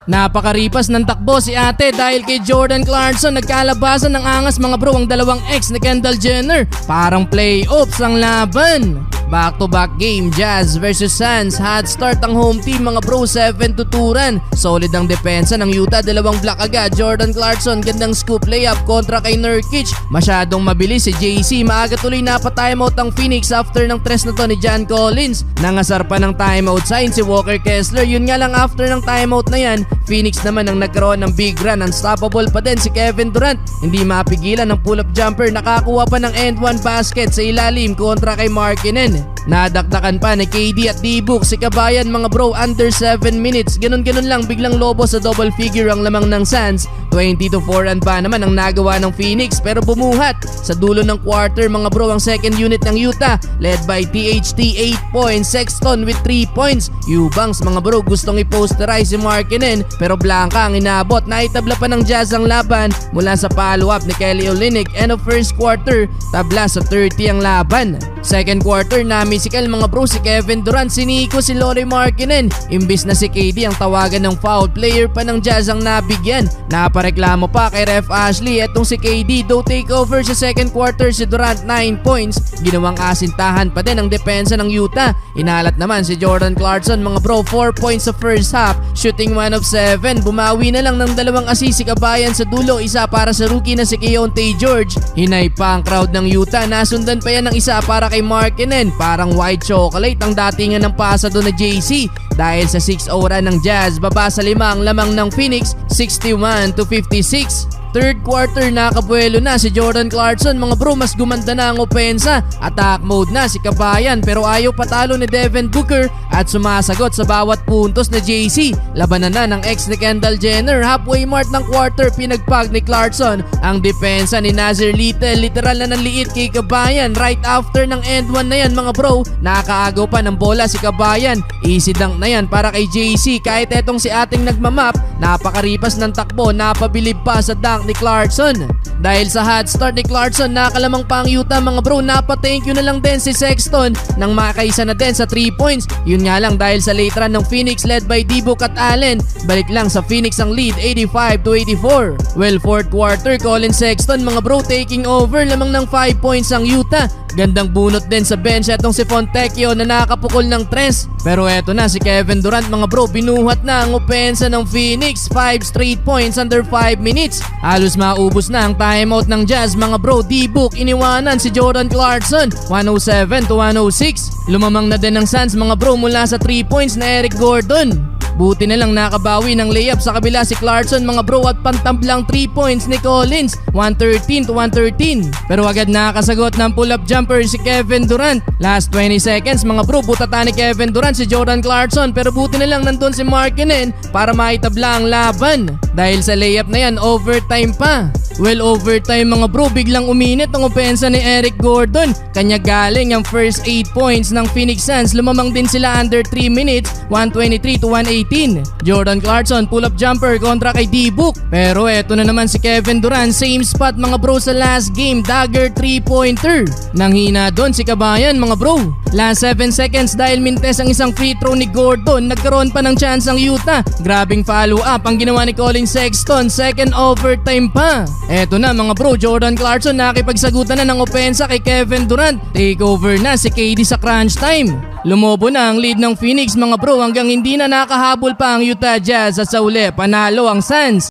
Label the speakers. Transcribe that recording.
Speaker 1: Napakaripas ng takbo si ate dahil kay Jordan Clarkson. Nagkalabasan ng angas mga bro ang dalawang ex ni Kendall Jenner. Parang playoffs ang laban. Back-to-back game, Jazz versus Suns. Hot start ang home team mga bro, 7-2 run. Solid ang depensa ng Utah, dalawang block agad. Jordan Clarkson, gandang scoop layup kontra kay Nurkic. Masyadong mabilis si JC. Maaga tuloy napatimeout ang Phoenix after ng tres na to ni John Collins. Nangasar pa ng timeout sign si Walker Kessler. Yun nga lang after ng timeout na yan, Phoenix naman ang nagkaroon ng big run. Unstoppable pa din si Kevin Durant. Hindi mapigilan ng pull-up jumper. Nakakuha pa ng end one basket sa ilalim kontra kay Markkanen. Nadakdakan pa ni KD at D-Book si Kabayan mga bro, under 7 minutes. Ganun-ganun lang, biglang lobo sa double figure ang lamang ng Suns. 20-4 run pa naman ang nagawa ng Phoenix pero bumuhat sa dulo ng quarter mga bro ang second unit ng Utah led by THT 8 points, Sexton with 3 points. Eubanks mga bro gustong i-posterize si Markkanen pero blanca ang inabot. Naitabla pa ng Jazz ang laban mula sa follow-up ni Kelly Olynyk. End of first quarter, tabla sa 30 ang laban. Second quarter na musical mga bro si Kevin Durant, si Nico, si Lauri Markkanen. Imbis na si KD ang tawagan ng foul, player pa ng Jazz ang nabigyan. Napareklamo pa kay Ref Ashley. Etong si KD do take over sa second quarter si Durant 9 points. Ginawang asintahan pa din ang depensa ng Utah. Inalat naman si Jordan Clarkson mga bro, 4 points sa first half, shooting 1 of 7. Bumawi na lang ng dalawang assist si Kabayan sa dulo, isa para sa rookie na si Keyonte George. Hinay pa ang crowd ng Utah, nasundan pa yan ng isa para kay Markkanen. Parang white chocolate ang datingan ng pasado na JC. Dahil sa 6-0 run ng Jazz, baba sa 5 ang lamang ng Phoenix, 61-56. Third quarter nakabuelo na si Jordan Clarkson mga bro, mas gumanda na ang opensa. Attack mode na si Kabayan pero ayaw patalo ni Devin Booker at sumasagot sa bawat puntos na JC. Labanan na ng ex ni Kendall Jenner. Halfway mark ng quarter, pinagpag ni Clarkson ang depensa ni Nasir Little. Literal na nanliit kay Kabayan. Right after ng end one na yan mga bro, nakakaagaw pa ng bola si Kabayan. Easy dunk na yan para kay JC. Kahit etong si ating nagmamap, napakaripas ng takbo, napabilib pa sa dunk ni Clarkson. Dahil sa hot start ni Clarkson, nakalamang pa ang Utah mga bro. Napa-thank you na lang din si Sexton nang makaisa na din sa 3 points. Yun nga lang dahil sa late run ng Phoenix led by D-Book at Allen, balik lang sa Phoenix ang lead 85-84. Well, fourth quarter, Colin Sexton mga bro taking over, lamang ng 5 points ang Utah. Gandang bunot din sa bench etong si Fontecchio na nakapukol ng tres. Pero eto na si Kevin Durant mga bro, binuhat na ang opensa ng Phoenix, 5 straight points under 5 minutes. Halos maubos na ang timeout ng Jazz mga bro. D-Book iniwanan si Jordan Clarkson, 107-106. Lumamang na din ng Suns mga bro mula sa 3 points na Eric Gordon. Buti na lang nakabawi ng layup sa kabila si Clarkson mga bro at pantamblang 3 points ni Collins, 113-113. Pero agad nakasagot ng pull-up jumper si Kevin Durant. Last 20 seconds mga bro, butata ni Kevin Durant si Jordan Clarkson pero buti na lang nandun si Markkanen para maitabla ang laban. Dahil sa layup na yan, overtime pa. Well, overtime mga bro, biglang uminit ang opensa ni Eric Gordon. Kanya galing ang first 8 points ng Phoenix Suns. Lumamang din sila under 3 minutes, 123-118. Jordan Clarkson pull-up jumper kontra kay D-Book. Pero eto na naman si Kevin Durant, same spot mga bro sa last game, dagger 3-pointer. Nanghina doon si Kabayan mga bro. Last 7 seconds dahil mintes ang isang free throw ni Gordon, nagkaroon pa ng chance ang Utah. Grabing follow up ang ginawa ni Colin Sexton, second overtime pa. Eto na mga bro, Jordan Clarkson nakipagsagutan na ng opensa kay Kevin Durant. Takeover na si KD sa crunch time. Lumobo na ang lead ng Phoenix mga bro hanggang hindi na nakahabol pa ang Utah Jazz at sa uli panalo ang Suns.